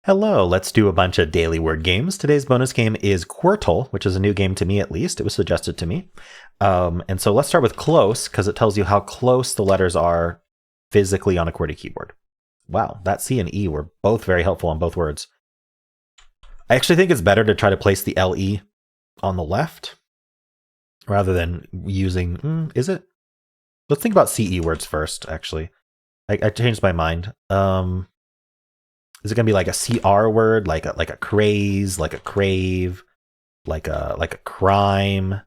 Hello, let's do a bunch of daily word games. Today's bonus game is Qwertle, which is a new game to me at least. It was suggested to me. And so let's start with close, because it tells you how close the letters are physically on a QWERTY keyboard. Wow, that C and E were both very helpful on both words. I actually think it's better to try to place the LE on the left rather than using, is it? Let's think about CE words first, actually. I changed my mind. Is it gonna be like a CR word, like a craze, like a crave, like a crime?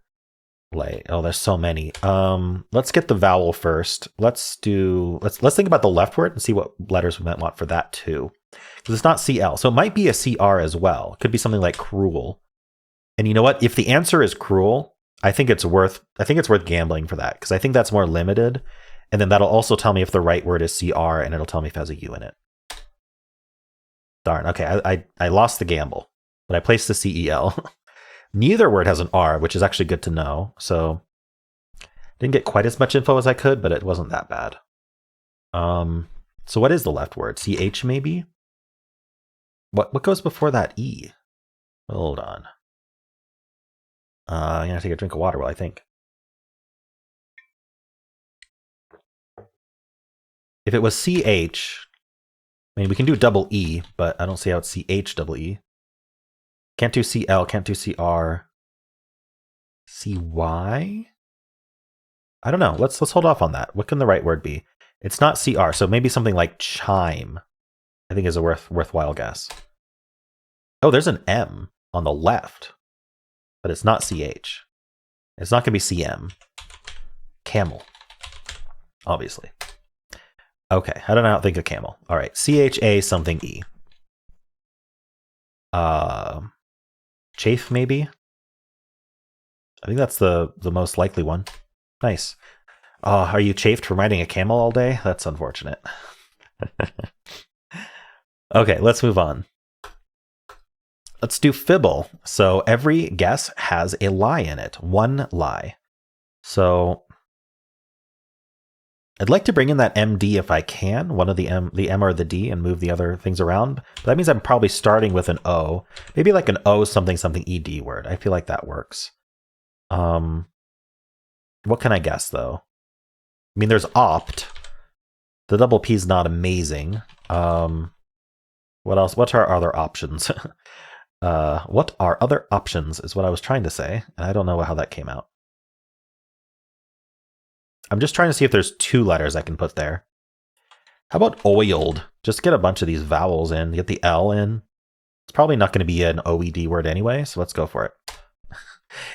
Like, oh, there's so many. Let's get the vowel first. Let's think about the left word and see what letters we might want for that too. Because it's not CL, so it might be a CR as well. It could be something like cruel. And you know what? If the answer is cruel, I think it's worth gambling for that, because I think that's more limited. And then that'll also tell me if the right word is CR, and it'll tell me if it has a U in it. Darn, okay, I lost the gamble, but I placed the CEL. Neither word has an R, which is actually good to know. So didn't get quite as much info as I could, but it wasn't that bad. So what is the left word? CH maybe? What goes before that E? Hold on. I'm gonna take a drink of water while I think. If it was CH, I mean, we can do double E, but I don't see how it's CH double E. Can't do CL, can't do CR. CY? I don't know. Let's hold off on that. What can the right word be? It's not CR, so maybe something like chime, I think is a worthwhile guess. Oh, there's an M on the left, but it's not CH. It's not going to be CM. Camel, obviously. Okay, how did I not think of camel? All right, CHA something E. Chafe maybe? I think that's the most likely one. Nice. Are you chafed from riding a camel all day? That's unfortunate. Okay, let's move on. Let's do Fibble. So every guess has a lie in it. One lie. So I'd like to bring in that MD if I can, one of the M or the D, and move the other things around. But that means I'm probably starting with an O. Maybe like an O something something ED word. I feel like that works. What can I guess though? I mean, there's opt. The double P is not amazing. What else? What are our other options? What are other options is what I was trying to say, and I don't know how that came out. I'm just trying to see if there's two letters I can put there. How about oiled? Just get a bunch of these vowels in. Get the L in. It's probably not going to be an OED word anyway, so let's go for it.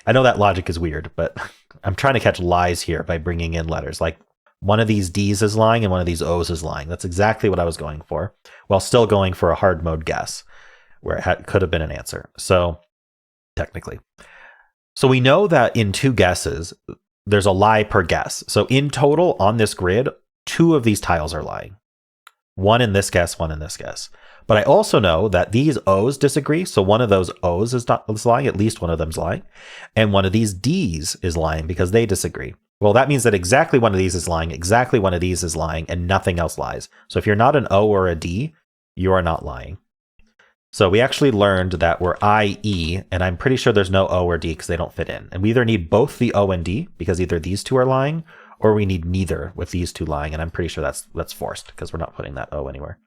I know that logic is weird, but I'm trying to catch lies here by bringing in letters. Like one of these D's is lying and one of these O's is lying. That's exactly what I was going for, while still going for a hard mode guess where it could have been an answer. So technically. So we know that in two guesses, there's a lie per guess. So in total on this grid, two of these tiles are lying. One in this guess, one in this guess. But I also know that these O's disagree. So one of those O's is lying, at least one of them's lying. And one of these D's is lying because they disagree. Well, that means that exactly one of these is lying, exactly one of these is lying, and nothing else lies. So if you're not an O or a D, you are not lying. So we actually learned that we're IE, and I'm pretty sure there's no O or D because they don't fit in. And we either need both the O and D, because either these two are lying, or we need neither with these two lying, and I'm pretty sure that's forced, because we're not putting that O anywhere.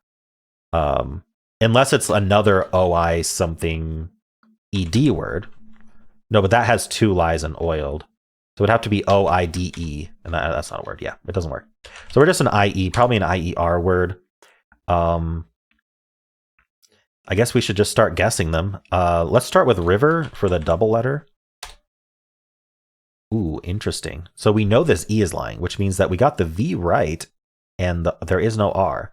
Unless it's another OI something ED word. No, but that has two lies and oiled. So it would have to be OIDE, and that's not a word. Yeah, it doesn't work. So we're just an IE, probably an IER word. I guess we should just start guessing them. Let's start with river for the double letter. Ooh, interesting. So we know this E is lying, which means that we got the V right, and there is no R.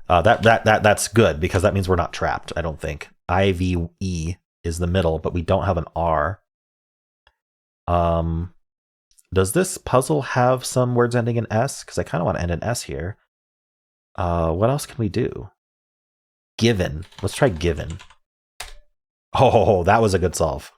That's good, because that means we're not trapped, I don't think. IVE is the middle, but we don't have an R. Does this puzzle have some words ending in S? Because I kind of want to end in S here. What else can we do? Given. Let's try given. Oh, that was a good solve.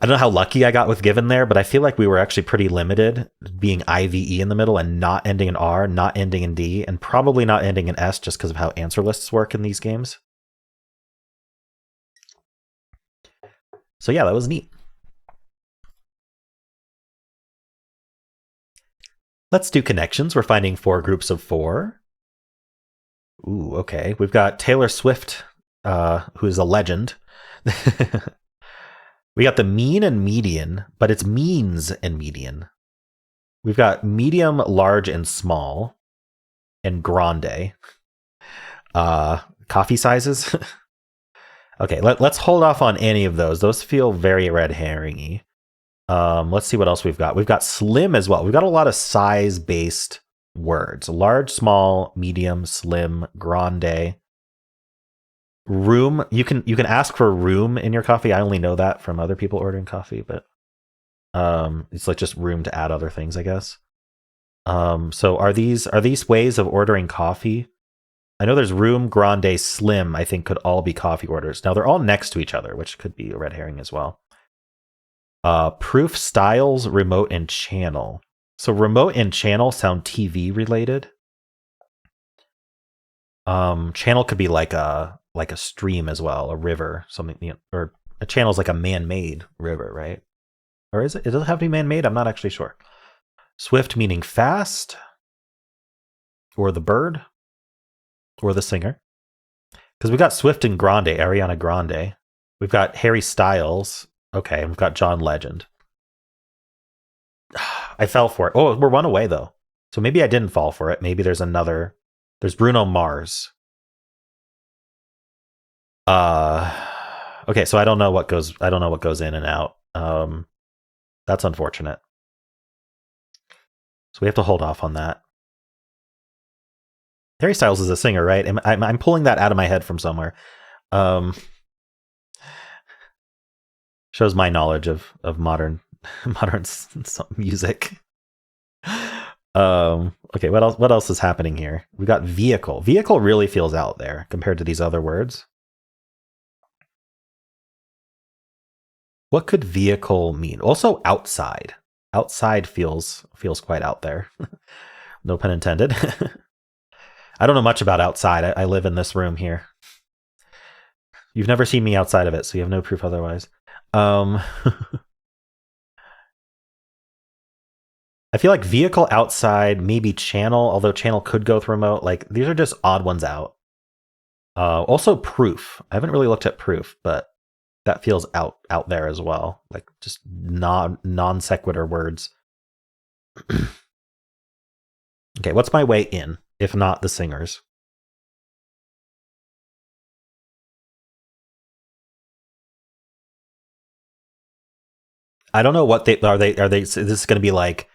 I don't know how lucky I got with given there, but I feel like we were actually pretty limited, being IVE in the middle and not ending in R, not ending in D, and probably not ending in S just because of how answer lists work in these games. So yeah, that was neat. Let's do connections. We're finding 4 groups of 4. Ooh, okay. We've got Taylor Swift, who is a legend. We got the mean and median, but it's means and median. We've got medium, large, and small, and grande. Coffee sizes. Okay, let's hold off on any of those. Those feel very red herring-y. Let's see what else we've got. We've got slim as well. We've got a lot of size-based words. Large, small, medium, slim, grande. Room. You can ask for room in your coffee. I only know that from other people ordering coffee, but it's like just room to add other things, I guess. So are these ways of ordering coffee? I know there's room, grande, slim, I think could all be coffee orders. Now they're all next to each other, which could be a red herring as well. Proof, styles, remote, and channel. So remote and channel sound TV related. Channel could be like a stream as well, a river, something, you know, or a channel is like a man-made river, right? Or is it? It doesn't have to be man-made. I'm not actually sure. Swift meaning fast, or the bird, or the singer. Because we got Swift and Grande, Ariana Grande. We've got Harry Styles. Okay, and we've got John Legend. I fell for it. Oh, we're 1 away though. So maybe I didn't fall for it. Maybe there's another. There's Bruno Mars. Okay, so I don't know what goes in and out. That's unfortunate. So we have to hold off on that. Harry Styles is a singer, right? I'm pulling that out of my head from somewhere. Shows my knowledge of modern music. Okay, what else is happening here? We got vehicle. Vehicle really feels out there compared to these other words. What could vehicle mean? Also outside. Outside feels quite out there. No pun intended. I don't know much about outside. I live in this room here. You've never seen me outside of it, so you have no proof otherwise. I feel like vehicle outside, maybe channel, although channel could go with remote. Like these are just odd ones out. Also proof. I haven't really looked at proof, but that feels out there as well. Like just non sequitur words. Okay, what's my way in, if not the singers? I don't know what they are. Is this going to be like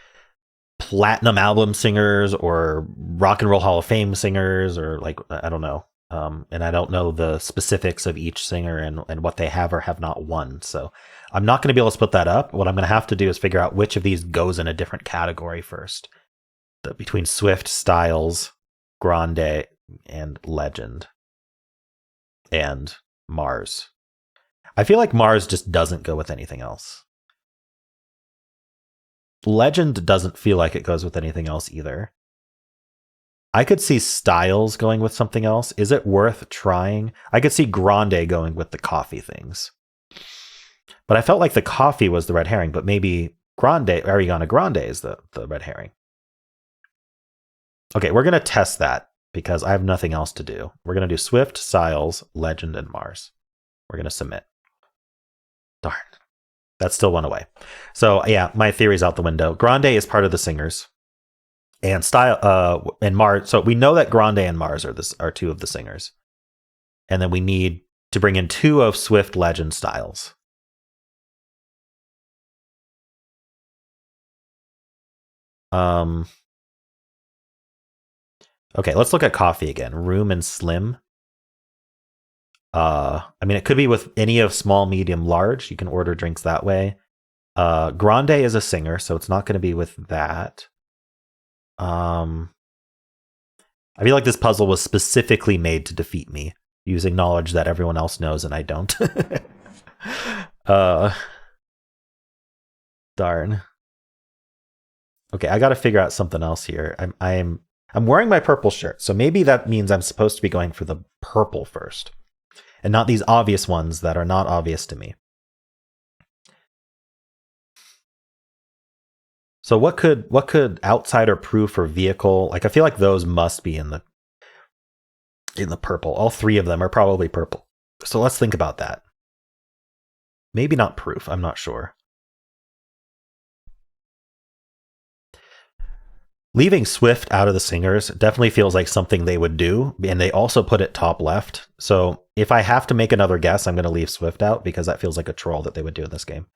platinum album singers or rock and roll Hall of Fame singers, or like, I don't know. And I don't know the specifics of each singer and what they have or have not won. So I'm not going to be able to split that up. What I'm going to have to do is figure out which of these goes in a different category first. Between Swift, Styles, Grande, and Legend, and Mars. I feel like Mars just doesn't go with anything else. Legend doesn't feel like it goes with anything else either. I could see Styles going with something else. Is it worth trying? I could see Grande going with the coffee things. But I felt like the coffee was the red herring, but maybe Ariana Grande is the red herring. Okay, we're going to test that because I have nothing else to do. We're going to do Swift, Styles, Legend, and Mars. We're going to submit. Darn. That's still 1 away. So yeah, my theory's out the window. Grande is part of the singers. And and Mars. So we know that Grande and Mars are 2 of the singers. And then we need to bring in 2 of Swift, Legend, Styles. Okay, let's look at coffee again. Room and slim. I mean, it could be with any of small, medium, large. You can order drinks that way. Grande is a singer, so it's not going to be with that. I feel like this puzzle was specifically made to defeat me, using knowledge that everyone else knows and I don't. Darn. Okay, I got to figure out something else here. I'm wearing my purple shirt, so maybe that means I'm supposed to be going for the purple first, and not these obvious ones that are not obvious to me. So what could outsider proof or vehicle, like I feel like those must be in the purple. All three of them are probably purple. So let's think about that. Maybe not proof, I'm not sure. Leaving Swift out of the singers definitely feels like something they would do, and they also put it top left. So if I have to make another guess, I'm going to leave Swift out because that feels like a troll that they would do in this game.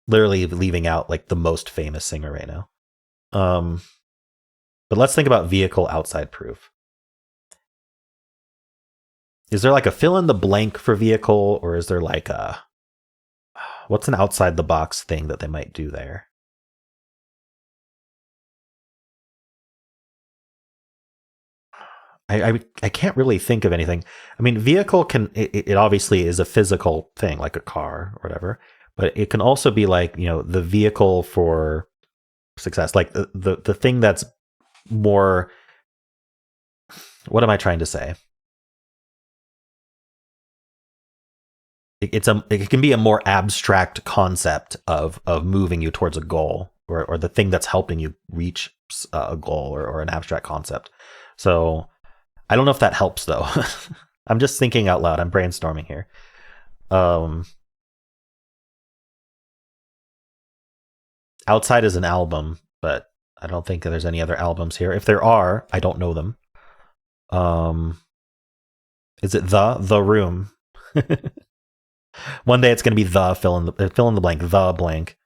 Literally leaving out like the most famous singer right now. But let's think about vehicle outside proof. Is there like a fill in the blank for vehicle, or is there like a what's an outside the box thing that they might do there? I can't really think of anything. I mean, vehicle it obviously is a physical thing, like a car or whatever, but it can also be like, you know, the vehicle for success, like the thing that's more. What am I trying to say? It can be a more abstract concept of moving you towards a goal, or the thing that's helping you reach a goal, or an abstract concept. So I don't know if that helps though. I'm just thinking out loud. I'm brainstorming here. Outside is an album, but I don't think there's any other albums here. If there are, I don't know them. Is it the room? One day it's going to be the fill in the blank, the blank.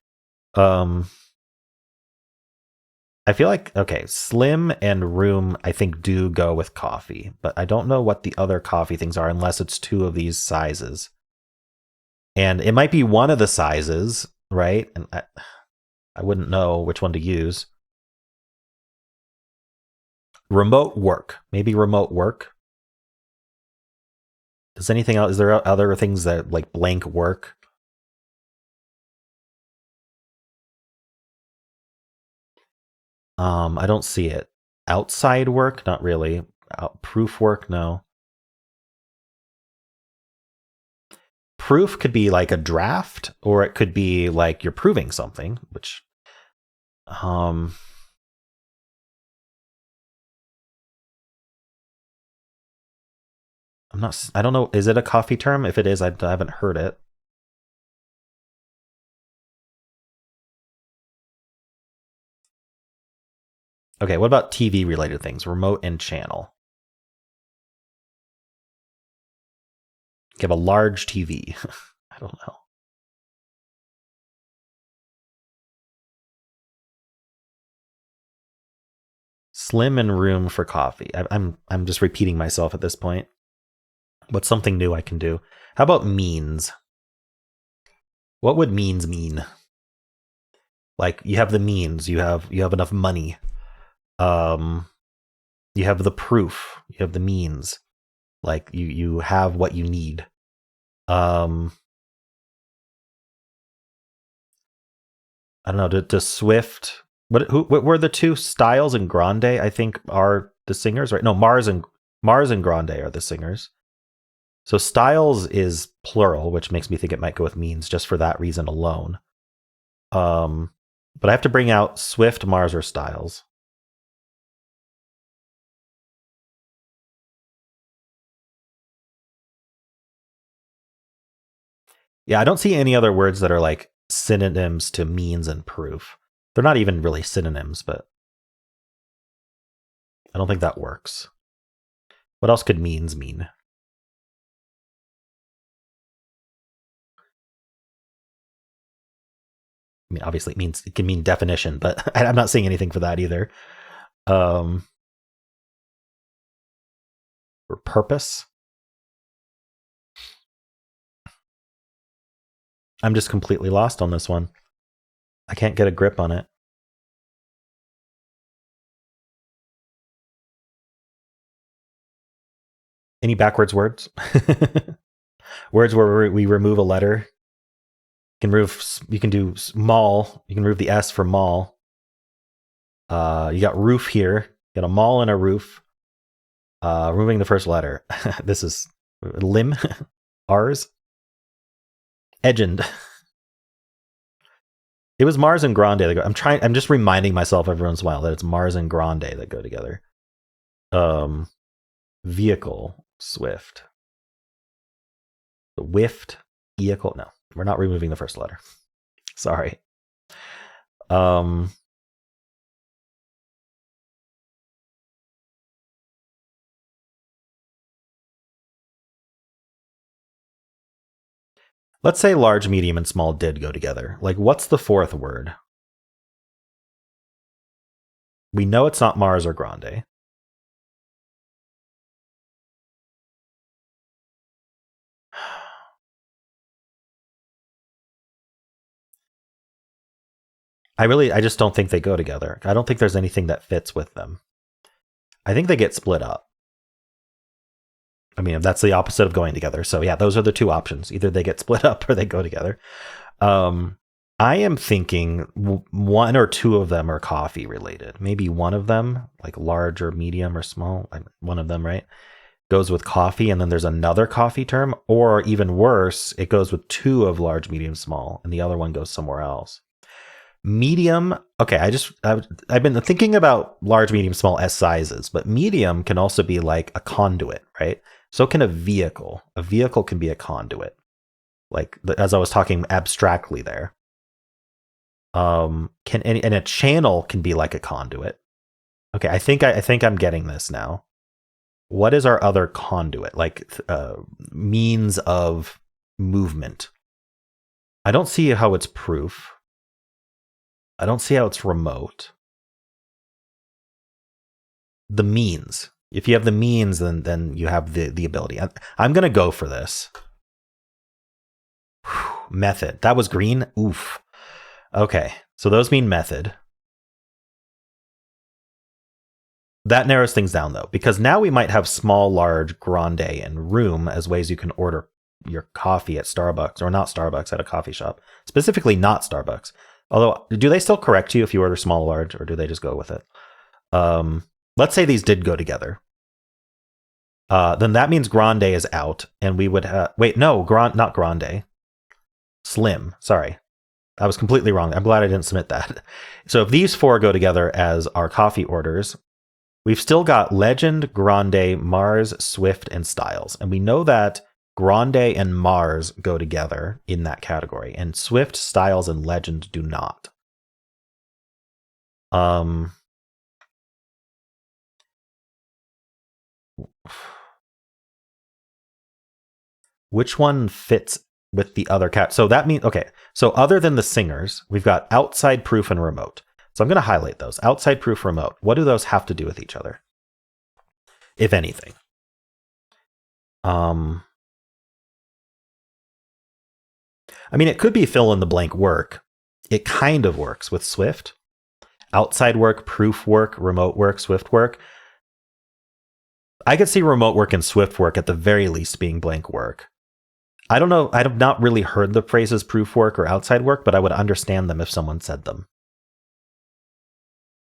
I feel like, okay, slim and room, I think, do go with coffee, but I don't know what the other coffee things are unless it's two of these sizes. And it might be one of the sizes, right? And I wouldn't know which one to use. Remote work. Maybe remote work. Does anything else? Is there other things that like blank work? I don't see it. Outside work? Not really. Proof work? No. Proof could be like a draft, or it could be like you're proving something, which I'm not. I don't know. Is it a coffee term? If it is, I haven't heard it. Okay, what about TV related things? Remote and channel. You have a large TV. I don't know. Slim and room for coffee. I'm just repeating myself at this point. What's something new I can do? How about means? What would means mean? Like you have the means, you have enough money. You have the proof, you have the means. Like you have what you need. I don't know. Does Swift? What were the two Styles and Grande? I think are the singers, right? No, Mars and Grande are the singers. So Styles is plural, which makes me think it might go with means just for that reason alone. But I have to bring out Swift, Mars, or Styles. Yeah, I don't see any other words that are like synonyms to means and proof. They're not even really synonyms, but I don't think that works. What else could means mean? I mean, obviously it can mean definition, but I'm not seeing anything for that either. For purpose. I'm just completely lost on this one. I can't get a grip on it. Any backwards words? Words where we remove a letter. You can do mall. You can remove the S for mall. You got roof here. You got a mall and a roof. Removing the first letter. This is lim. R's. Egend. It was Mars and Grande that go. I'm just reminding myself every once in a while that it's Mars and Grande that go together. Vehicle. Swift. The whiffed. Vehicle. No, we're not removing the first letter. Sorry. Let's say large, medium, and small did go together. Like, what's the fourth word? We know it's not Mars or Grande. I just don't think they go together. I don't think there's anything that fits with them. I think they get split up. I mean, that's the opposite of going together. So yeah, those are the two options. Either they get split up or they go together. I am thinking one or two of them are coffee related. Maybe one of them, like large or medium or small, one of them, right, goes with coffee, and then there's another coffee term, or even worse, it goes with two of large, medium, small, and the other one goes somewhere else. Medium, okay, I've been thinking about large, medium, small S sizes, but medium can also be like a conduit, right? So can a vehicle. A vehicle can be a conduit, like as I was talking abstractly there. And a channel can be like a conduit. Okay, I think I'm getting this now. What is our other conduit? Like means of movement. I don't see how it's proof. I don't see how it's remote. The means. If you have the means, then you have the ability. I'm gonna go for this. Whew, method. That was green. Oof. Okay, so those mean method. That narrows things down, though, because now we might have small, large, grande, and room as ways you can order your coffee at Starbucks, or not Starbucks, at a coffee shop. Specifically not Starbucks. Although, do they still correct you if you order small, large, or do they just go with it? Let's say these did go together. Then that means grande is out, and we would have... Wait, no, not grande. Slim, sorry. I was completely wrong. I'm glad I didn't submit that. So if these four go together as our coffee orders, we've still got Legend, Grande, Mars, Swift, and Styles. And we know that Grande and Mars go together in that category, and Swift, Styles, and Legend do not. Which one fits with the other cat? So that means, okay, so other than the singers, we've got outside proof and remote. So I'm going to highlight those. Outside proof, remote. What do those have to do with each other, if anything? I mean, it could be fill in the blank work. It kind of works with Swift. Outside work, proof work, remote work, Swift work. I could see remote work and Swift work at the very least being blank work. I don't know. I have not really heard the phrases proof work or outside work, but I would understand them if someone said them.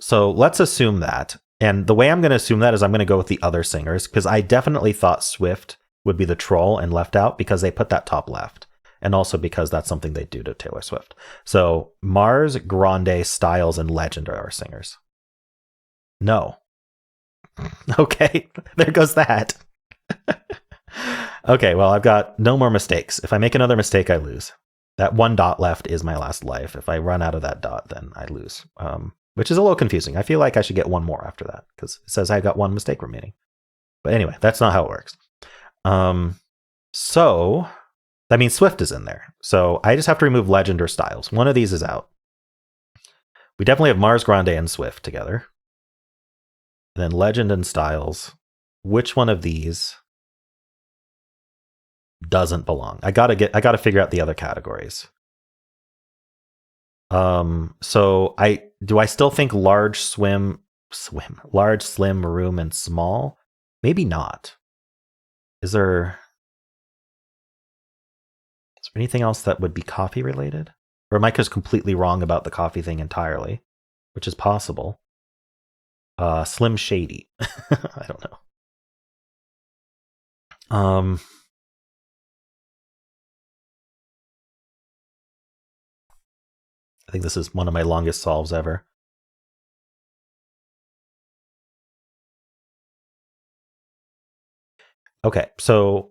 So let's assume that. And the way I'm going to assume that is I'm going to go with the other singers, because I definitely thought Swift would be the troll and left out because they put that top left. And also because that's something they do to Taylor Swift. So Mars, Grande, Styles, and Legend are our singers. No. Okay, there goes that. Okay, well, I've got no more mistakes. If I make another mistake, I lose. That one dot left is my last life. If I run out of that dot, then I lose. Which is a little confusing. I feel like I should get one more after that, because it says I got one mistake remaining. But anyway, that's not how it works. So that means Swift is in there. So I just have to remove Legend or Styles. One of these is out. We definitely have Mars, Grande, and Swift together. And then Legend and Styles. Which one of these doesn't belong? I gotta figure out the other categories. So do I still think large, large, slim, room, and small? Maybe not. Is there... Anything else that would be coffee related? Or am I just completely wrong about the coffee thing entirely? Which is possible. Slim Shady. I don't know. I think this is one of my longest solves ever. Okay, so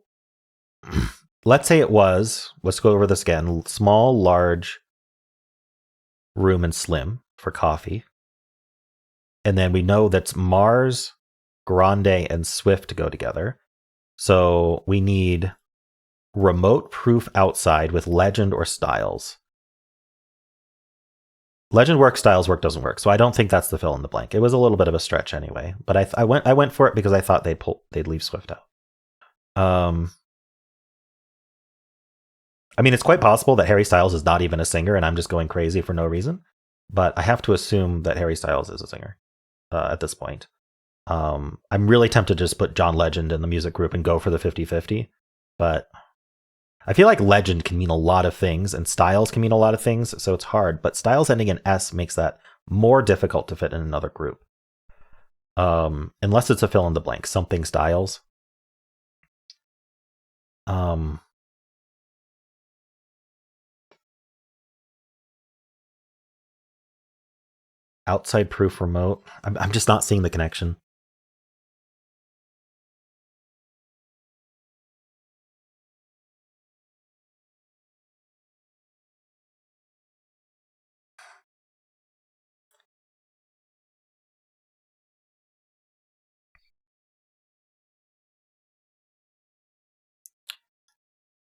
let's say it was, let's go over this again, small, large, room, and slim for coffee. And then we know that's Mars, Grande, and Swift to go together. So we need remote proof outside with legend or styles. Legend works, styles work doesn't work. So I don't think that's the fill in the blank. It was a little bit of a stretch anyway, but I went for it because I thought they'd leave Swift out. I mean, it's quite possible that Harry Styles is not even a singer and I'm just going crazy for no reason, but I have to assume that Harry Styles is a singer at this point. I'm really tempted to just put John Legend in the music group and go for the 50-50, but I feel like legend can mean a lot of things and styles can mean a lot of things, so it's hard, but styles ending in S makes that more difficult to fit in another group. Unless it's a fill in the blank, something styles. Outside proof remote. I'm just not seeing the connection.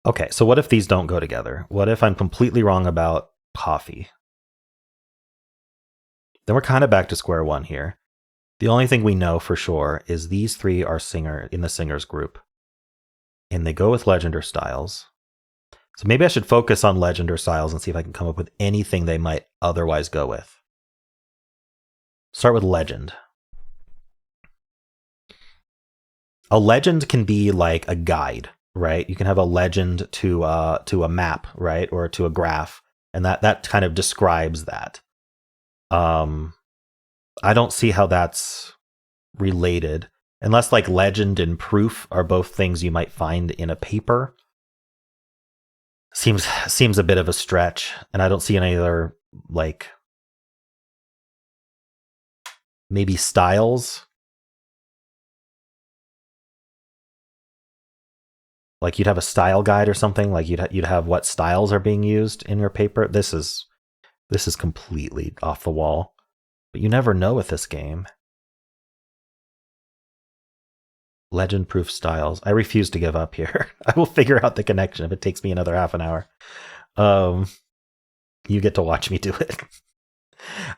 Okay, so what if these don't go together? What if I'm completely wrong about coffee? Then we're kind of back to square one here. The only thing we know for sure is these three are in the singers group. And they go with legend or styles. So maybe I should focus on legend or styles and see if I can come up with anything they might otherwise go with. Start with legend. A legend can be like a guide, right? You can have a legend to a map, right? Or to a graph. And that kind of describes that. I don't see how that's related. Unless like legend and proof are both things you might find in a paper. Seems a bit of a stretch, and I don't see any other, like, maybe styles. Like you'd have a style guide or something, like you'd have what styles are being used in your paper. This is completely off the wall. But you never know with this game. Legend proof styles. I refuse to give up here. I will figure out the connection if it takes me another half an hour. You get to watch me do it.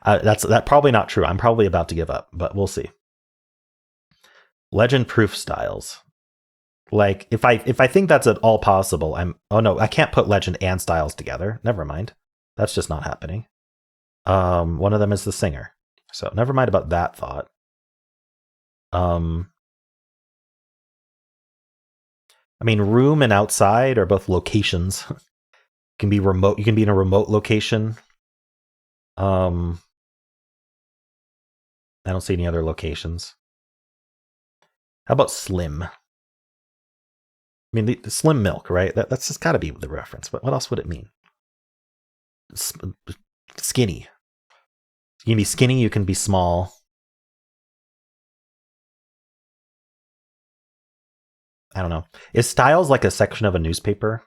That's probably not true. I'm probably about to give up, but we'll see. Legend proof styles. Like if I think that's at all possible, oh no, I can't put legend and styles together. Never mind. That's just not happening. One of them is the singer. So never mind about that thought. I mean, room and outside are both locations. Can be remote. You can be in a remote location. I don't see any other locations. How about slim? I mean, the slim milk, right? That's just got to be the reference. But what else would it mean? Skinny. You can be skinny. You can be small. I don't know. Is styles like a section of a newspaper?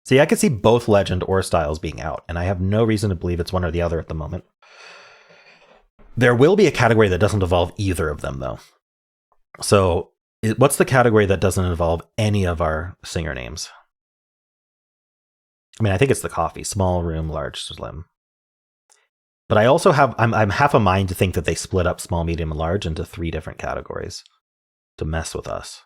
See, I could see both legend or styles being out, and I have no reason to believe it's one or the other at the moment. There will be a category that doesn't involve either of them, though. So, what's the category that doesn't involve any of our singer names? I mean, I think it's the coffee. Small, room, large, slim. But I also have, I'm half a mind to think that they split up small, medium, and large into 3 different categories to mess with us.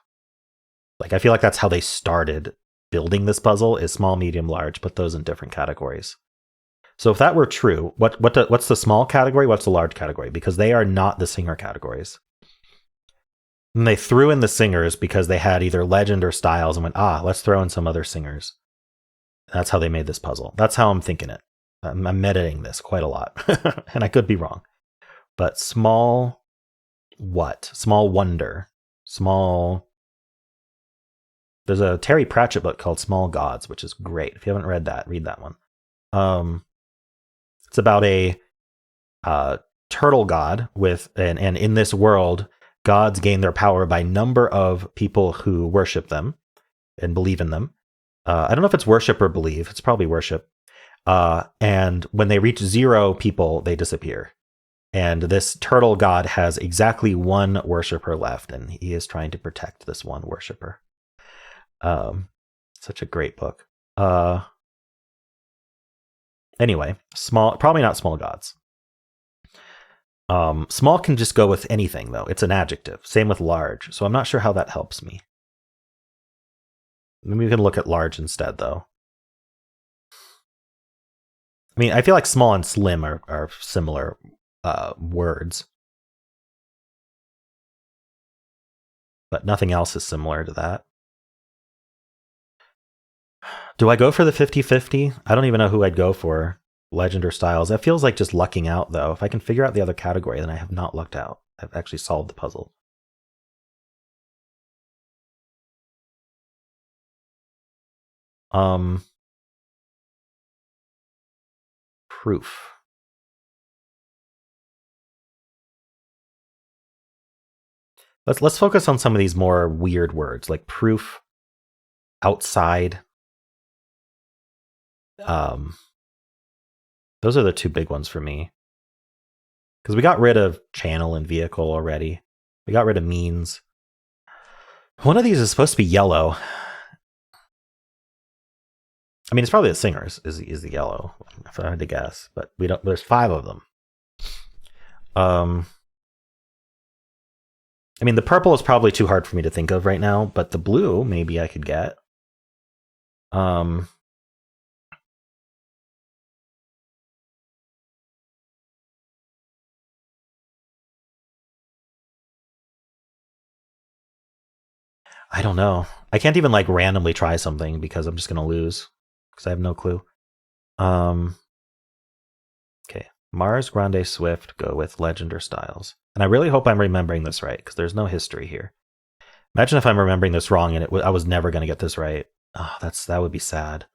Like, I feel like that's how they started building this puzzle, is small, medium, large, put those in different categories. So if that were true, what's the small category? What's the large category? Because they are not the singer categories. And they threw in the singers because they had either legend or styles and went, let's throw in some other singers. That's how they made this puzzle. That's how I'm thinking it. I'm meditating this quite a lot. And I could be wrong. But small what? Small wonder. Small... There's a Terry Pratchett book called Small Gods, which is great. If you haven't read that, read that one. It's about a turtle god and in this world, gods gain their power by number of people who worship them and believe in them. I don't know if it's worship or believe. It's probably worship. And when they reach 0 people, they disappear. And this turtle god has exactly 1 worshiper left, and he is trying to protect this 1 worshiper. Such a great book. Anyway, probably not small gods. Small can just go with anything, though. It's an adjective. Same with large. So I'm not sure how that helps me. Maybe we can look at large instead, though. I mean, I feel like small and slim are similar words. But nothing else is similar to that. Do I go for the 50-50? I don't even know who I'd go for. Legend or styles. That feels like just lucking out, though. If I can figure out the other category, then I have not lucked out. I've actually solved the puzzle. Proof. Let's focus on some of these more weird words, like proof, outside. Those are the 2 big ones for me. Because we got rid of channel and vehicle already. We got rid of means. One of these is supposed to be yellow. I mean, it's probably the singers is the yellow, if I had to guess. But we don't. There's 5 of them. I mean, the purple is probably too hard for me to think of right now, but the blue maybe I could get. I don't know. I can't even like randomly try something because I'm just going to lose because I have no clue. Okay. Mars, Grande, Swift, go with legend or styles. And I really hope I'm remembering this right because there's no history here. Imagine if I'm remembering this wrong and I was never going to get this right. Oh, that would be sad.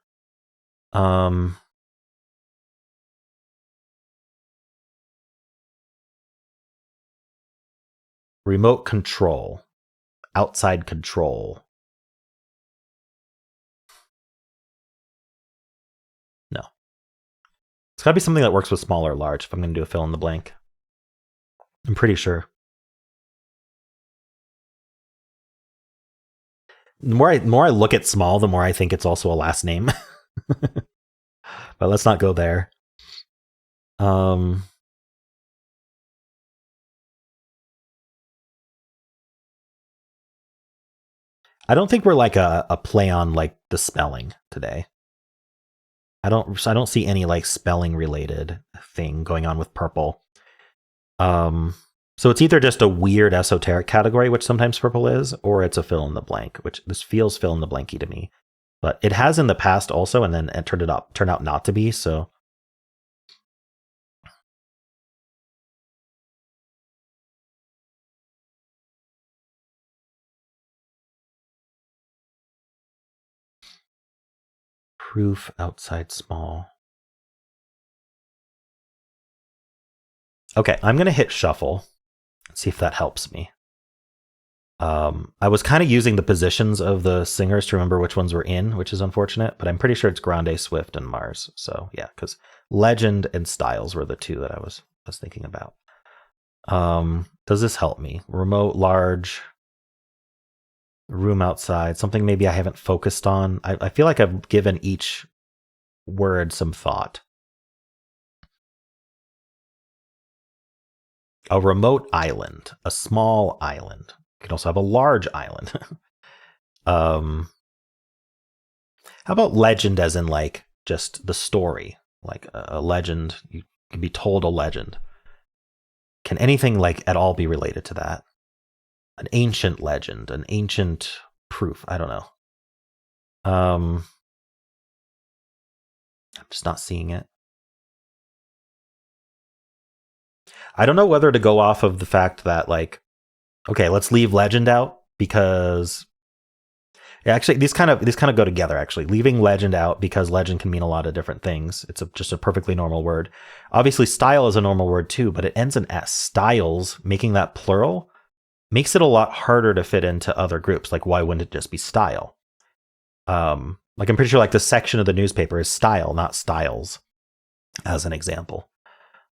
Remote control. Outside control. No. It's got to be something that works with small or large if I'm going to do a fill in the blank. I'm pretty sure. The more I look at small, the more I think it's also a last name. But let's not go there. I don't think we're like a play on like the spelling today. I don't see any like spelling related thing going on with purple. So it's either just a weird esoteric category, which sometimes purple is, or it's a fill in the blank, which this feels fill in the blanky to me. But it has in the past also, and then it turned out not to be, so. Proof outside small. Okay, I'm going to hit shuffle and see if that helps me. I was kind of using the positions of the singers to remember which ones were in, which is unfortunate, but I'm pretty sure it's Grande, Swift, and Mars. So yeah, because Legend and Styles were the 2 that I was thinking about. Does this help me? Remote, large, room outside, something maybe I haven't focused on. I feel like I've given each word some thought. A remote island, a small island. You can also have a large island. How about legend as in like just the story? Like a legend, you can be told a legend. Can anything like at all be related to that? An ancient legend, an ancient proof. I don't know. I'm just not seeing it. I don't know whether to go off of the fact that, like, okay, let's leave legend out because actually these kind of go together. Actually, leaving legend out because legend can mean a lot of different things. It's just a perfectly normal word. Obviously, style is a normal word too, but it ends in s. Styles, making that plural, makes it a lot harder to fit into other groups. Like, why wouldn't it just be style? Like, I'm pretty sure like the section of the newspaper is style, not styles, as an example.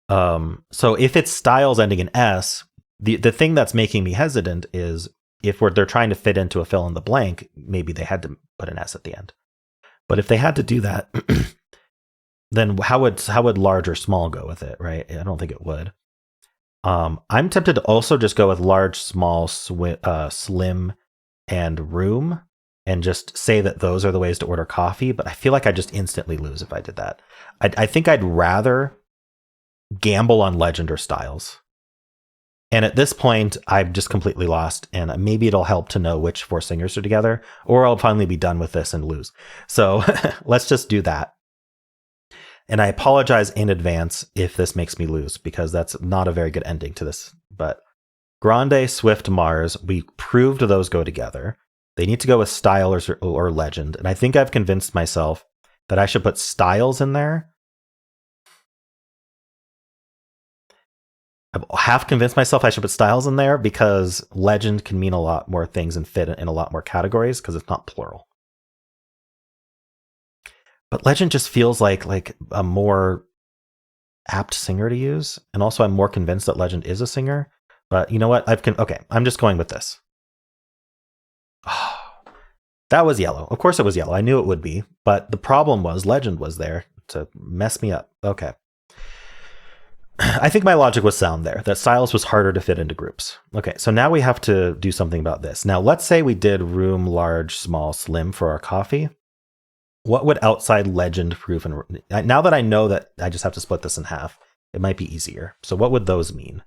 So if it's styles ending in s, the thing that's making me hesitant is if they're trying to fit into a fill in the blank, maybe they had to put an s at the end. But if they had to do that, then how would large or small go with it, right? I don't think it would. I'm tempted to also just go with large, small, slim, and room, and just say that those are the ways to order coffee. But I feel like I'd just instantly lose if I did that. I think I'd rather gamble on legend or styles. And at this point, I'm just completely lost, and maybe it'll help to know which four singers are together, or I'll finally be done with this and lose. So let's just do that. And I apologize in advance if this makes me lose, because that's not a very good ending to this. But Grande, Swift, Mars, we proved those go together. They need to go with style or legend. And I think I've convinced myself that I should put styles in there. I've half convinced myself I should put styles in there because legend can mean a lot more things and fit in a lot more categories because it's not plural. But legend just feels like a more apt singer to use. And also I'm more convinced that legend is a singer. But you know what? Okay, I'm just going with this. Oh, that was yellow. Of course it was yellow. I knew it would be. But the problem was legend was there to mess me up. Okay. I think my logic was sound there, that styles was harder to fit into groups. Okay, so now we have to do something about this. Now, let's say we did room, large, small, slim for our coffee. What would outside legend, proof, and now that I know that I just have to split this in half, it might be easier. So what would those mean?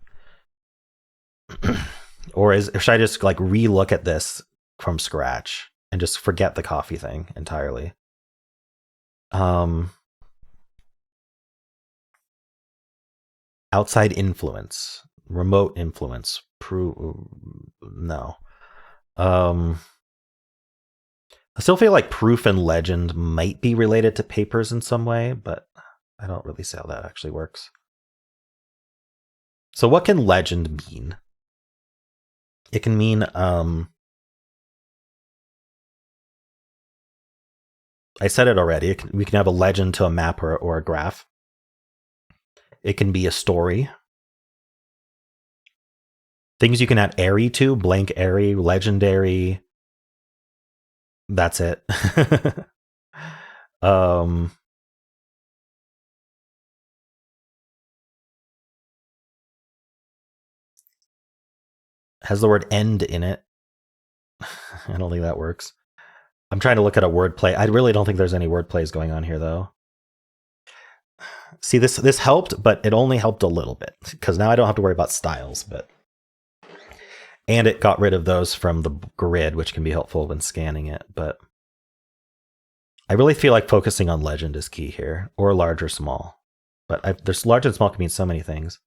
Or should I just like re-look at this from scratch and just forget the coffee thing entirely? Outside influence, remote influence, no. I still feel like proof and legend might be related to papers in some way, but I don't really see how that actually works. So what can legend mean? It can mean, I said it already, we can have a legend to a map or a graph. It can be a story. Things you can add airy to, blank airy, legendary. That's it. Has the word end in it. I don't think that works. I'm trying to look at a wordplay. I really don't think there's any word plays going on here, though. See, this helped, but it only helped a little bit, because now I don't have to worry about styles. And it got rid of those from the grid, which can be helpful when scanning it. But I really feel like focusing on legend is key here, or large or small. But there's large and small can mean so many things.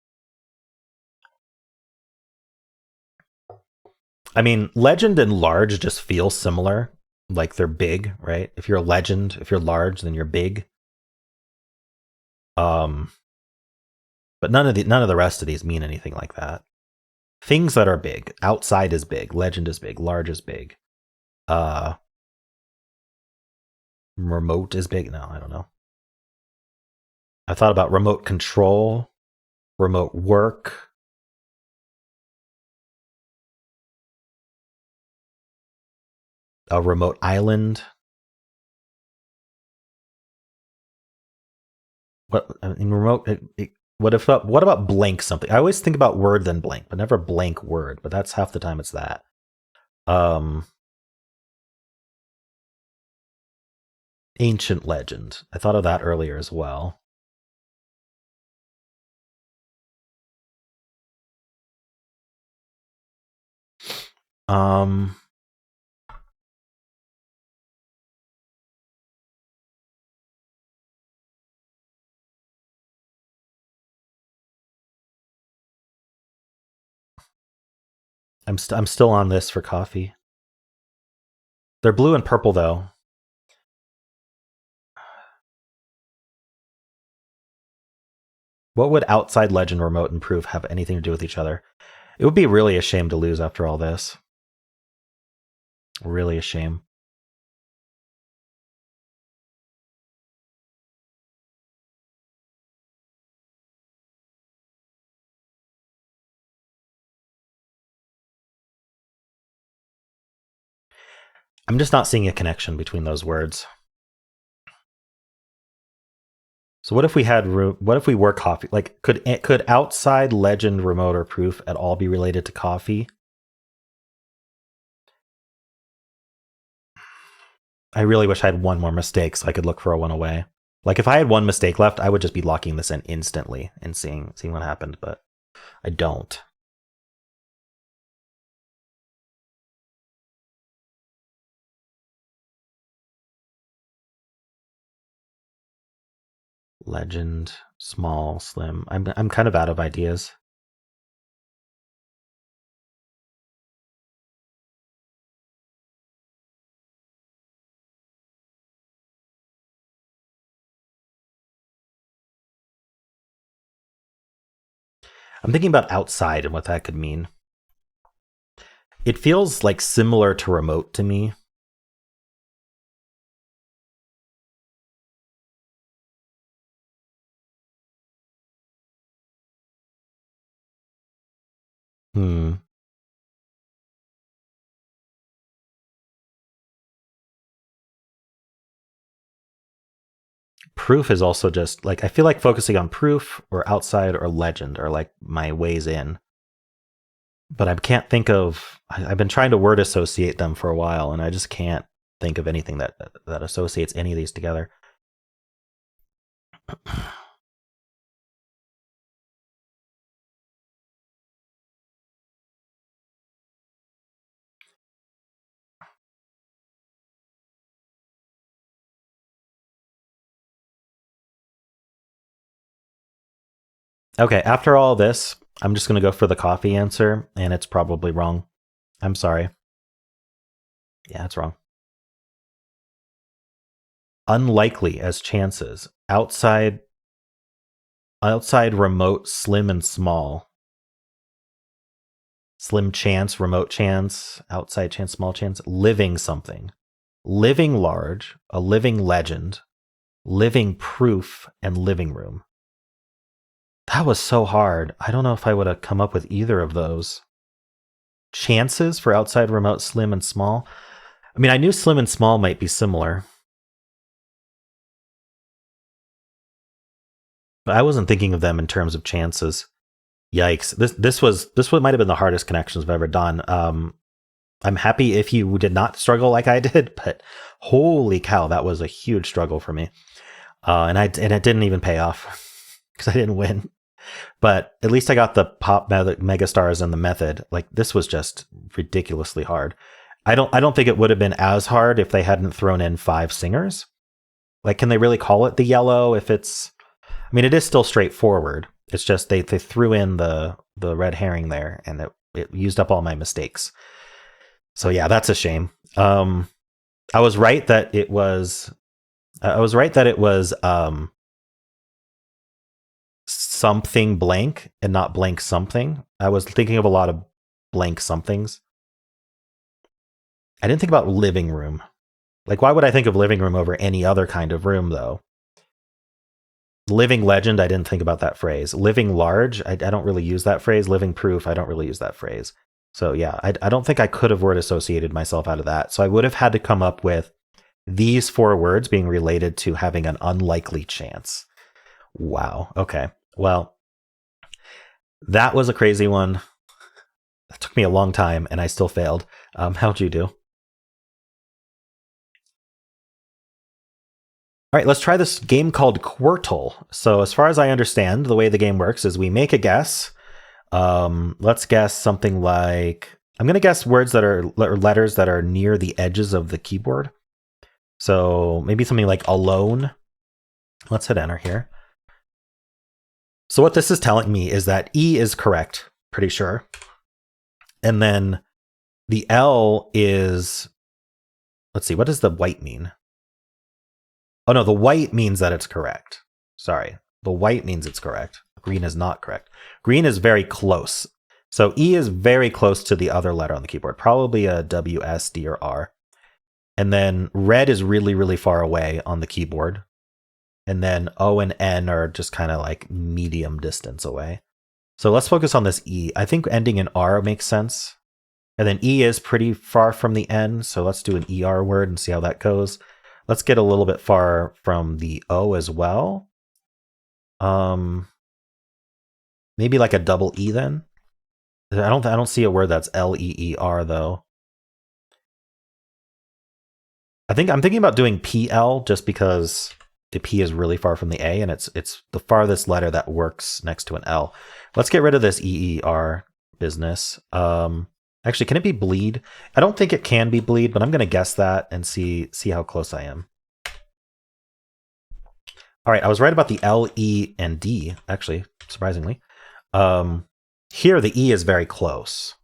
I mean, legend and large just feel similar. Like they're big, right? If you're a legend, if you're large, then you're big. But none of the rest of these mean anything like that. Things that are big. Outside is big. Legend is big. Large is big. Remote is big. No, I don't know. I thought about remote control, remote work. A remote island. What in remote? What about blank something? I always think about word then blank, but never blank word. But that's half the time it's that. Ancient legend. I thought of that earlier as well. Um, I'm still on this for coffee. They're blue and purple though. What would outside legend, remote, and proof have anything to do with each other? It would be really a shame to lose after all this. Really a shame. I'm just not seeing a connection between those words. So what if we had what if we were coffee? Like could outside legend, remote, or proof at all be related to coffee? I really wish I had one more mistake so I could look for a one away. Like if I had one mistake left, I would just be locking this in instantly and seeing what happened, but I don't. Legend, small, slim. I'm kind of out of ideas. I'm thinking about outside and what that could mean. It feels like similar to remote to me. Proof is also just like, I feel like focusing on proof or outside or legend are like my ways in. But I can't think of, I've been trying to word associate them for a while and I just can't think of anything that associates any of these together. Okay, after all this, I'm just going to go for the coffee answer, and it's probably wrong. I'm sorry. Yeah, it's wrong. Unlikely as chances. Outside, remote, slim, and small. Slim chance, remote chance, outside chance, small chance. Living something. Living large, a living legend, living proof, and living room. That was so hard. I don't know if I would have come up with either of those. Chances for outside, remote, slim, and small. I mean, I knew slim and small might be similar, but I wasn't thinking of them in terms of chances. Yikes! This might have been the hardest connections I've ever done. I'm happy if you did not struggle like I did, but holy cow, that was a huge struggle for me. And it didn't even pay off because I didn't win. But at least I got the pop mega stars and the method. Like this was just ridiculously hard. I don't think it would have been as hard if they hadn't thrown in 5 singers. Like, can they really call it the yellow if it's? I mean, it is still straightforward. It's just they threw in the red herring there, and it used up all my mistakes. So yeah, that's a shame. I was right that it was. Something blank and not blank something. I was thinking of a lot of blank somethings. I didn't think about living room. Like, why would I think of living room over any other kind of room, though? Living legend, I didn't think about that phrase. Living large, I don't really use that phrase. Living proof, I don't really use that phrase. So yeah, I don't think I could have word associated myself out of that. So I would have had to come up with these 4 words being related to having an unlikely chance. Wow. Okay. Well, that was a crazy one. It took me a long time and I still failed. How'd you do? All right, let's try this game called Qwertle. So as far as I understand, the way the game works is we make a guess. Let's guess something like I'm going to guess words that are letters that are near the edges of the keyboard. So maybe something like alone. Let's hit enter here. So what this is telling me is that E is correct, pretty sure. And then the L is, let's see, what does the white mean? Oh no, the white means that it's correct. Sorry, the white means it's correct. Green is not correct. Green is very close. So E is very close to the other letter on the keyboard, probably a W, S, D, or R. And then red is really, really far away on the keyboard. And then O and N are just kind of like medium distance away. So let's focus on this E. I think ending in R makes sense. And then E is pretty far from the N, so let's do an ER word and see how that goes. Let's get a little bit far from the O as well. Maybe like a double E then. I don't see a word that's L-E-E-R though. I'm thinking about doing PL just because the P is really far from the A and it's the farthest letter that works next to an L. Let's get rid of this EER business. Actually, can it be bleed? I don't think it can be bleed, but I'm going to guess that and see how close I am. All right, I was right about the L, E, and D, actually, surprisingly. Here, the E is very close.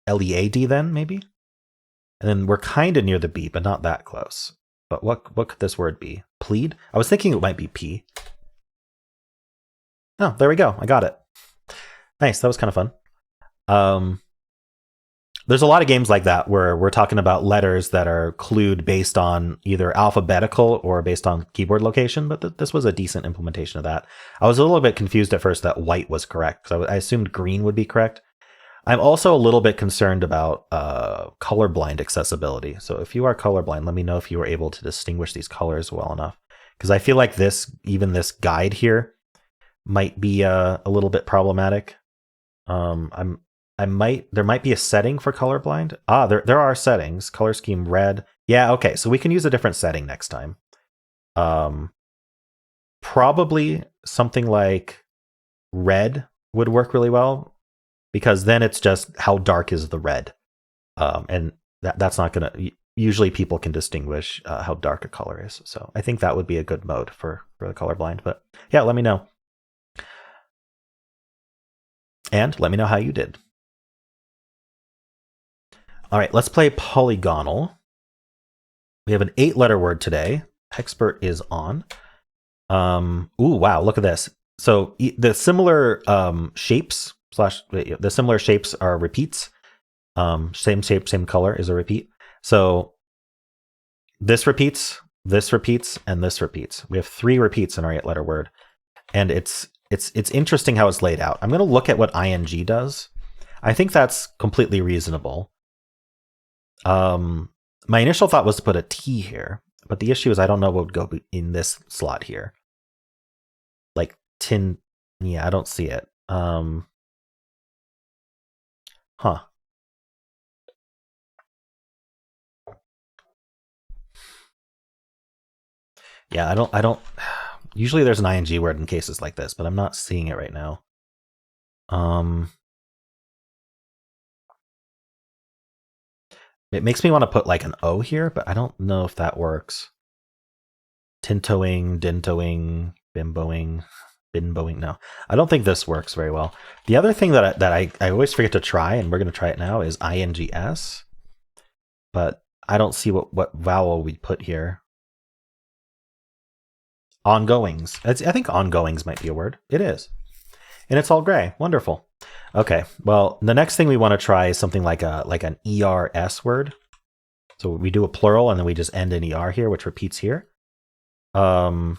L-E-A-D then, maybe? And then we're kind of near the B, but not that close. But what could this word be? Plead? I was thinking it might be P. Oh, there we go. I got it. Nice. That was kind of fun. There's a lot of games like that where we're talking about letters that are clued based on either alphabetical or based on keyboard location, but this was a decent implementation of that. I was a little bit confused at first that white was correct, because I assumed green would be correct. I'm also a little bit concerned about colorblind accessibility. So if you are colorblind, let me know if you were able to distinguish these colors well enough, because I feel like even this guide here might be a little bit problematic. There might be a setting for colorblind. There are settings. Color scheme red. Yeah, okay. So we can use a different setting next time. Probably something like red would work really well, because then it's just how dark is the red. And that's not going to... Usually people can distinguish how dark a color is. So I think that would be a good mode for the colorblind. But yeah, let me know. And let me know how you did. All right, let's play Polygonle. We have an 8-letter word today. Expert is on. Ooh, wow, look at this. So the similar shapes are repeats. Same shape, same color is a repeat. So this repeats, and this repeats. We have 3 repeats in our 8-letter word. And it's interesting how it's laid out. I'm going to look at what ing does. I think that's completely reasonable. My initial thought was to put a T here, but the issue is I don't know what would go in this slot here. Like tin, yeah, I don't see it. Huh. Yeah, I don't. Usually there's an ing word in cases like this, but I'm not seeing it right now. It makes me want to put like an O here, but I don't know if that works. Tintoing, dintoing, bimboing, binboing. No, I don't think this works very well. The other thing that I always forget to try, and we're going to try it now, is INGS. But I don't see what vowel we put here. Ongoings. I think ongoings might be a word. It is. And it's all gray. Wonderful. Okay, well, the next thing we want to try is something like an ERS word. So we do a plural, and then we just end in ER here, which repeats here. Now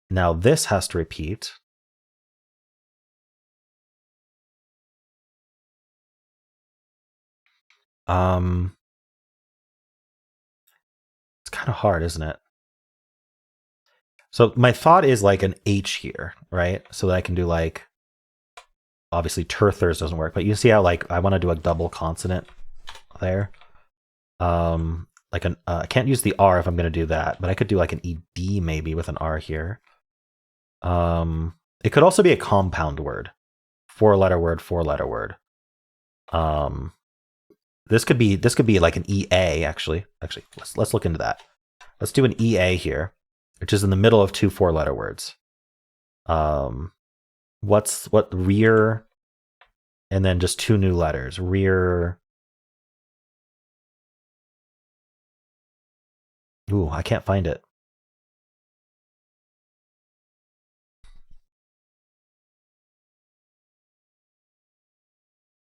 this has to repeat. It's kind of hard, isn't it? So my thought is like an H here, right? So that I can do like, obviously terthers doesn't work, but you see how like I want to do a double consonant there. Like I can't use the R if I'm going to do that, but I could do like an ED maybe with an R here. It could also be a compound word. 4-letter word, 4-letter word. This could be like an EA, actually. Let's look into that. Let's do an EA here, which is in the middle of 2 4-letter words. What rear, and then just 2 new letters. Rear. Ooh, I can't find it.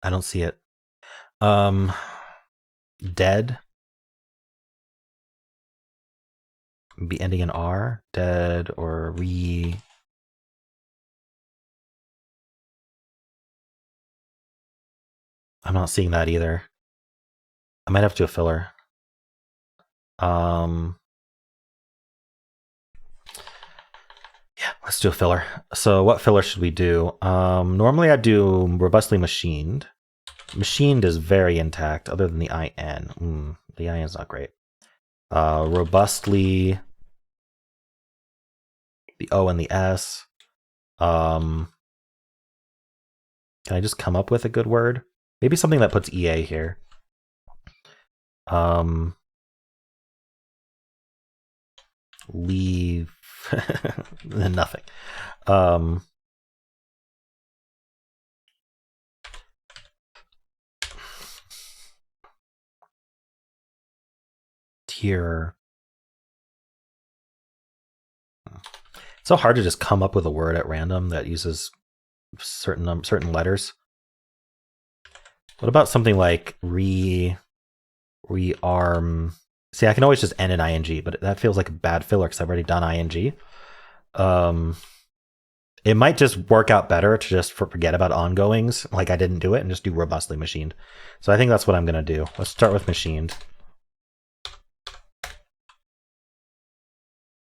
I don't see it. Dead. Be ending in R. Dead or re. I'm not seeing that either. I might have to do a filler. Yeah, let's do a filler. So what filler should we do? Normally I'd do robustly machined. Machined is very intact, other than the IN. The IN is not great. Robustly, the O and the S. Can I just come up with a good word? Maybe something that puts EA here. Leave. Nothing. Tier. It's so hard to just come up with a word at random that uses certain letters. What about something like rearm? See, I can always just end in ing, but that feels like a bad filler because I've already done ing. It might just work out better to just forget about ongoings, like I didn't do it, and just do robustly machined. So I think that's what I'm going to do. Let's start with machined.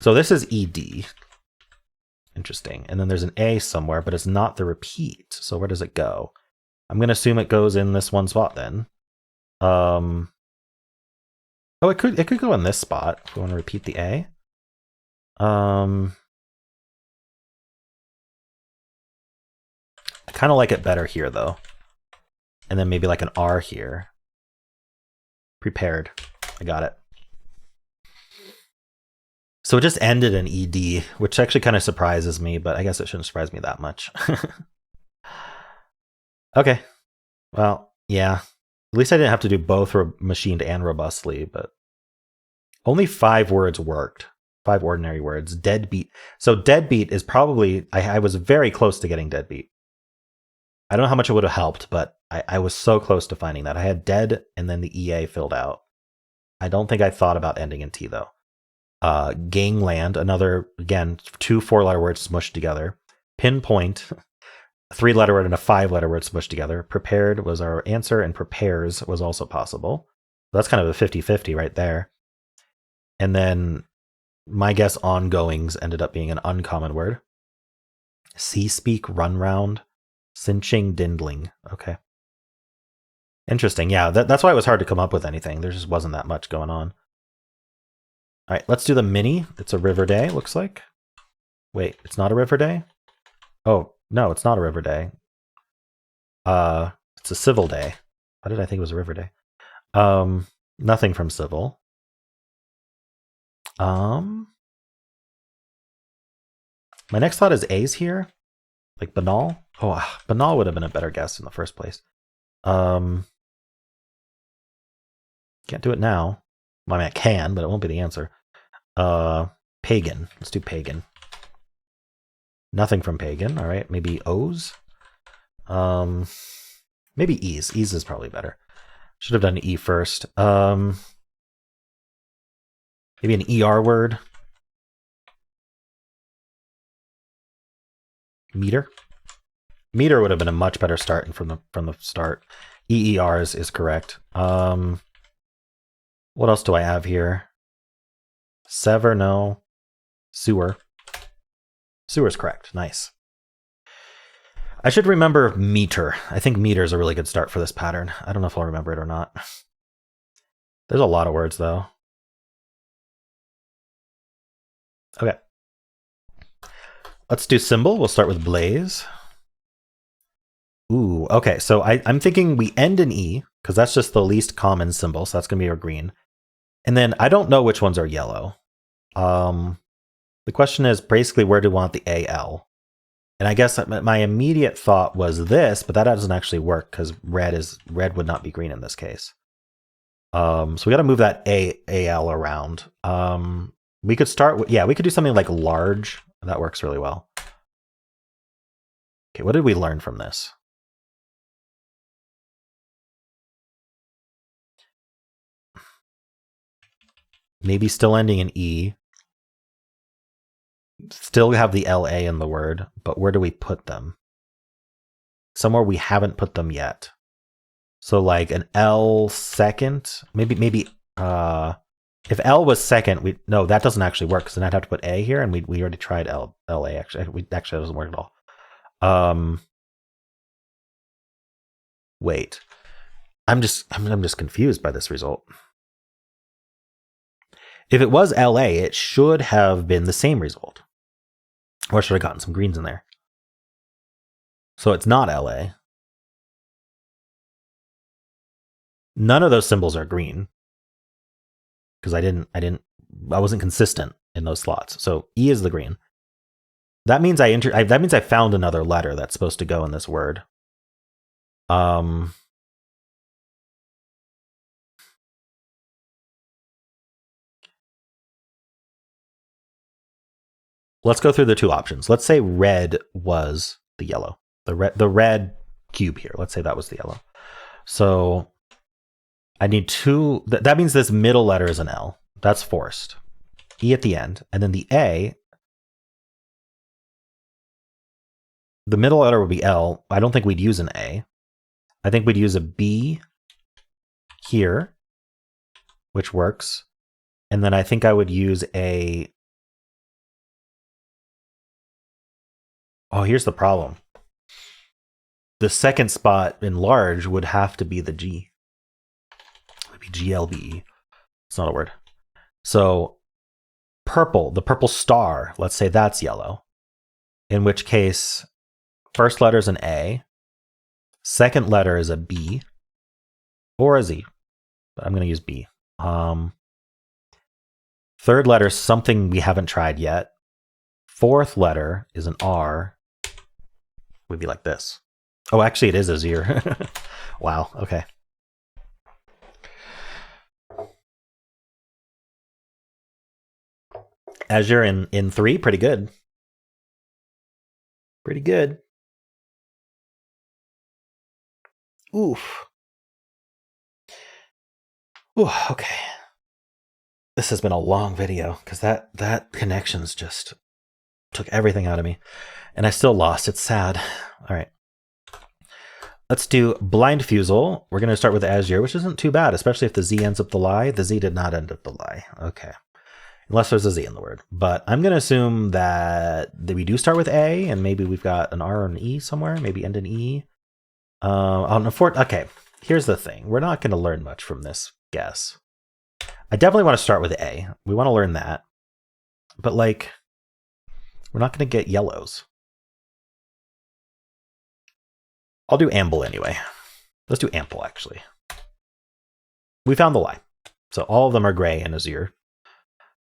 So this is ED. Interesting. And then there's an A somewhere, but it's not the repeat. So where does it go? I'm going to assume it goes in this one spot then. Oh, it could go in this spot if we want to repeat the A. I kind of like it better here though. And then maybe like an R here. Prepared. I got it. So it just ended in ED, which actually kind of surprises me, but I guess it shouldn't surprise me that much. Okay. Well, yeah. At least I didn't have to do both machined and robustly, but only 5 words worked. 5 ordinary words. Deadbeat. So deadbeat is probably, I was very close to getting deadbeat. I don't know how much it would have helped, but I was so close to finding that. I had dead and then the EA filled out. I don't think I thought about ending in T though. Gangland, another, again, 2 4-letter words smushed together. Pinpoint, 3-letter word and a 5-letter word smushed together. Prepared was our answer, and prepares was also possible. That's kind of a 50-50 right there. And then my guess, ongoings ended up being an uncommon word. Sea-speak, run round, cinching, dindling. Okay. Interesting. Yeah, that's why it was hard to come up with anything. There just wasn't that much going on. All right, let's do the mini. It's a river day, looks like. Wait, it's not a river day? Oh, no, it's not a river day. It's a civil day. Why did I think it was a river day? Nothing from civil. My next thought is A's here. Like banal. Oh, banal would have been a better guess in the first place. Can't do it now. Well, I mean, I can, but it won't be the answer. Pagan. Let's do pagan. Nothing from pagan. All right, maybe O's. Maybe E's. E's is probably better. Should have done E first. Maybe an ER word. Meter. Meter would have been a much better start from the start. EER is correct. What else do I have here? Sever, no. Sewer. Sewer is correct. Nice. I should remember meter. I think meter is a really good start for this pattern. I don't know if I'll remember it or not. There's a lot of words, though. Okay. Let's do Symble. We'll start with blaze. Ooh, okay. So I'm thinking we end in E, because that's just the least common symbol. So that's going to be our green. And then I don't know which ones are yellow. The question is basically where do we want the AL? And I guess my immediate thought was this, but that doesn't actually work because red would not be green in this case. So we got to move that AL around. We could start with, we could do something like large. That works really well. Okay, what did we learn from this? Maybe still ending in E. Still have the LA in the word, but where do we put them? Somewhere we haven't put them yet. So like an L second, maybe if L was second, no, that doesn't actually work because then I'd have to put A here, and we already tried LA actually. That doesn't work at all. Wait. I'm just confused by this result. If it was LA, it should have been the same result. Or should have gotten some greens in there. So it's not LA. None of those symbols are green. Because I wasn't consistent in those slots. So E is the green. That means that means I found another letter that's supposed to go in this word. Let's go through the two options. Let's say red was the yellow. The red cube here. Let's say that was the yellow. So I need two. That means this middle letter is an L. That's forced. E at the end. And then the A. The middle letter would be L. I don't think we'd use an A. I think we'd use a B here, which works. And then I think I would use a... Oh, here's the problem. The second spot in large would have to be the G. It would be GLBE. It's not a word. So purple, the purple star, let's say that's yellow. In which case, first letter is an A. Second letter is a B. Or a Z. But I'm going to use B. Third letter is something we haven't tried yet. Fourth letter is an R. Would be like this. Oh, actually, it is a Z. Wow. Okay. Azure in 3, pretty good. Pretty good. Oof. Ooh, okay. This has been a long video because that connections just took everything out of me. And I still lost. It's sad. All right. Let's do blind Fusele. We're going to start with Azure, which isn't too bad, especially if the Z ends up the lie. The Z did not end up the lie. Okay. Unless there's a Z in the word. But I'm going to assume that we do start with A, and maybe we've got an R or an E somewhere. Maybe end in E. Okay. Here's the thing. We're not going to learn much from this guess. I definitely want to start with A. We want to learn that. But, like, we're not going to get yellows. I'll do amble anyway. Let's do ample, actually. We found the lie. So all of them are gray and azure.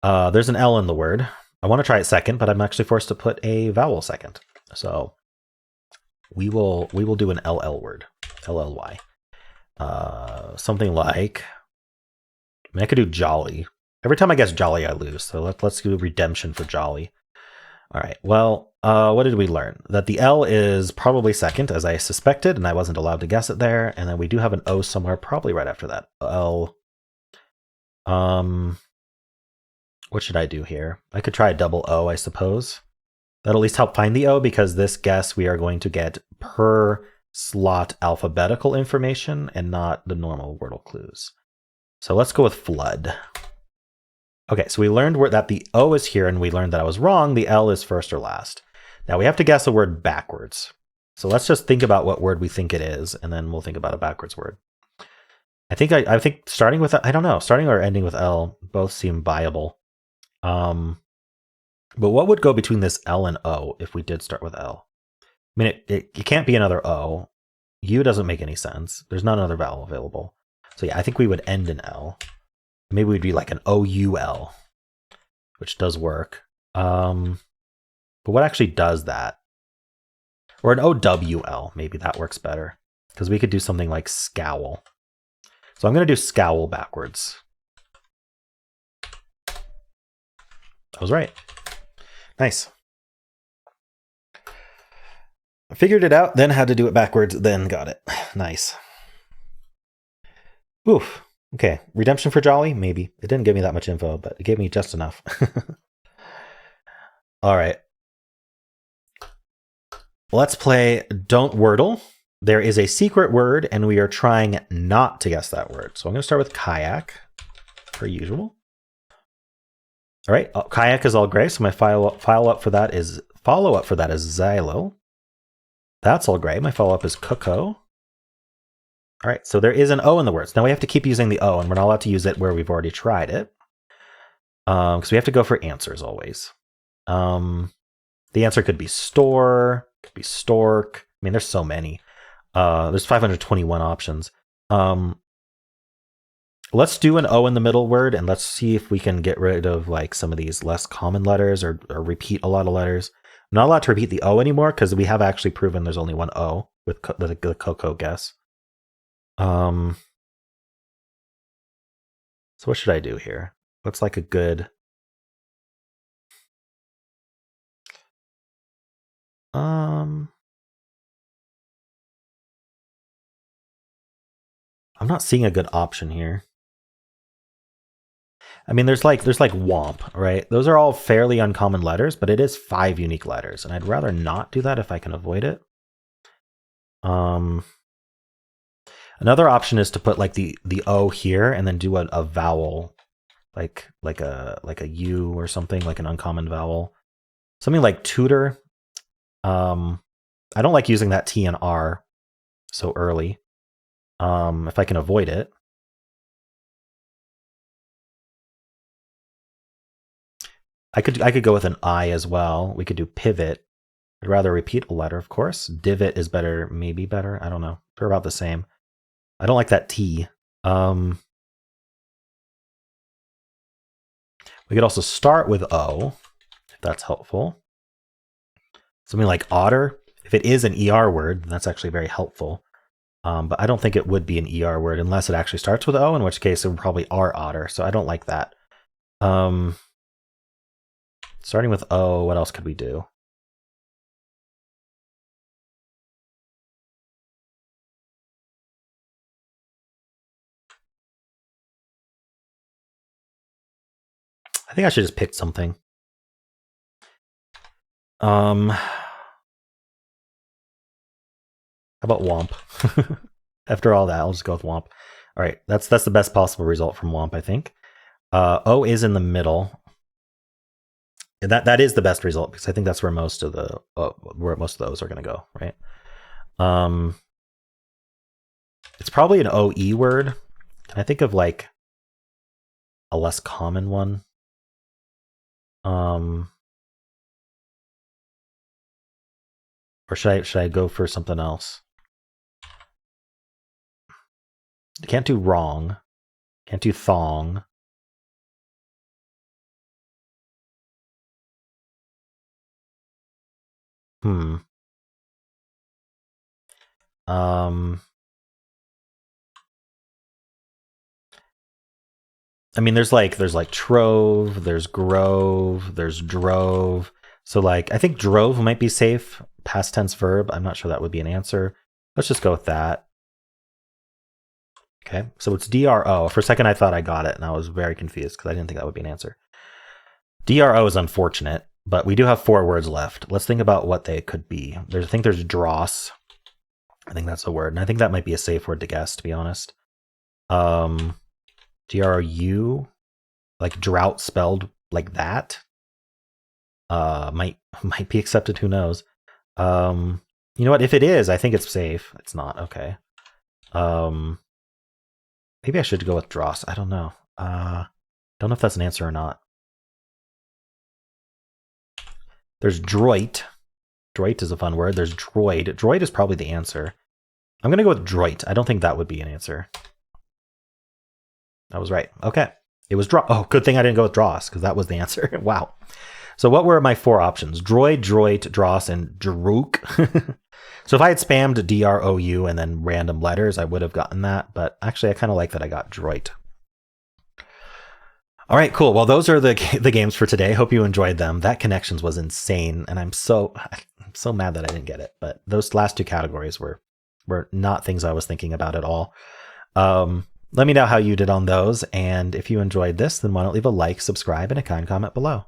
There's an L in the word. I want to try it second, but I'm actually forced to put a vowel second. So we will do an LL word. LLY. Something like... I could do jolly. Every time I guess jolly, I lose. So let's do redemption for jolly. All right. Well, what did we learn? That the L is probably second, as I suspected, and I wasn't allowed to guess it there. And then we do have an O somewhere, probably right after that. L. What should I do here? I could try a double O, I suppose. That'll at least help find the O, because this guess we are going to get per slot alphabetical information and not the normal Wordle clues. So let's go with flood. Okay, so we learned that the O is here, and we learned that I was wrong. The L is first or last. Now we have to guess a word backwards. So let's just think about what word we think it is, and then we'll think about a backwards word. I think starting with, I don't know, starting or ending with L both seem viable. But what would go between this L and O if we did start with L? I mean, it can't be another O. U doesn't make any sense. There's not another vowel available. So yeah, I think we would end in L. Maybe we'd be like an O-U-L, which does work. But what actually does that? Or an O-W-L, maybe that works better. Because we could do something like scowl. So I'm going to do scowl backwards. I was right. Nice. I figured it out, then had to do it backwards, then got it. Nice. Oof. Okay, redemption for Jolly? Maybe. It didn't give me that much info, but it gave me just enough. All right. Let's play Don't Wordle. There is a secret word, and we are trying not to guess that word. So I'm going to start with kayak, per usual. All right, kayak is all gray, so my follow-up for that is Xylo. That's all gray. My follow-up is Cocoa. All right, so there is an O in the words. Now we have to keep using the O, and we're not allowed to use it where we've already tried it. Because we have to go for answers always. The answer could be store, could be stork. I mean, there's so many. There's 521 options. Let's do an O in the middle word, and let's see if we can get rid of like some of these less common letters or repeat a lot of letters. I'm not allowed to repeat the O anymore because we have actually proven there's only one O with the Cocoa guess. So what should I do here? What's like a good... I'm not seeing a good option here. I mean, there's like womp, right? Those are all fairly uncommon letters, but it is 5 unique letters, and I'd rather not do that if I can avoid it. Another option is to put like the O here and then do a vowel, like a U or something, like an uncommon vowel. Something like tutor. I don't like using that T and R so early. If I can avoid it. I could go with an I as well. We could do pivot. I'd rather repeat a letter, of course. Divot is better, maybe better. I don't know. They're about the same. I don't like that T. We could also start with O, if that's helpful. Something like otter. If it is an ER word, then that's actually very helpful. But I don't think it would be an ER word unless it actually starts with O, in which case it would probably are otter. So I don't like that. Starting with O, what else could we do? I think I should just pick something. How about Womp? After all that, I'll just go with Womp. All right, that's the best possible result from Womp, I think. O is in the middle. And that is the best result because I think that's where most of those are going to go, right? It's probably an OE word. Can I think of like a less common one? Or should I go for something else? I can't do wrong. Can't do thong. I mean, there's like trove, there's grove, there's drove. So like, I think drove might be safe. Past tense verb. I'm not sure that would be an answer. Let's just go with that. Okay, so it's DRO. For a second, I thought I got it, and I was very confused because I didn't think that would be an answer. DRO is unfortunate, but we do have 4 words left. Let's think about what they could be. I think there's dross. I think that's a word, and I think that might be a safe word to guess, to be honest. DRU, like drought spelled like that, might be accepted. Who knows? You know what? If it is, I think it's safe. It's not. Okay. Maybe I should go with dross. I don't know. Don't know if that's an answer or not. There's droit. Droit is a fun word. There's droid. Droid is probably the answer. I'm going to go with droit. I don't think that would be an answer. I was right. Okay. It was draw. Oh, good thing I didn't go with dross, because that was the answer. Wow. So what were my 4 options? Droid, droit, dross, and drook. So if I had spammed D-R-O-U and then random letters, I would have gotten that. But actually, I kind of like that I got droit. All right, cool. Well, those are the games for today. Hope you enjoyed them. That Connections was insane, and I'm so mad that I didn't get it. But those last 2 categories were not things I was thinking about at all. Let me know how you did on those, and if you enjoyed this, then why don't leave a like, subscribe, and a kind comment below.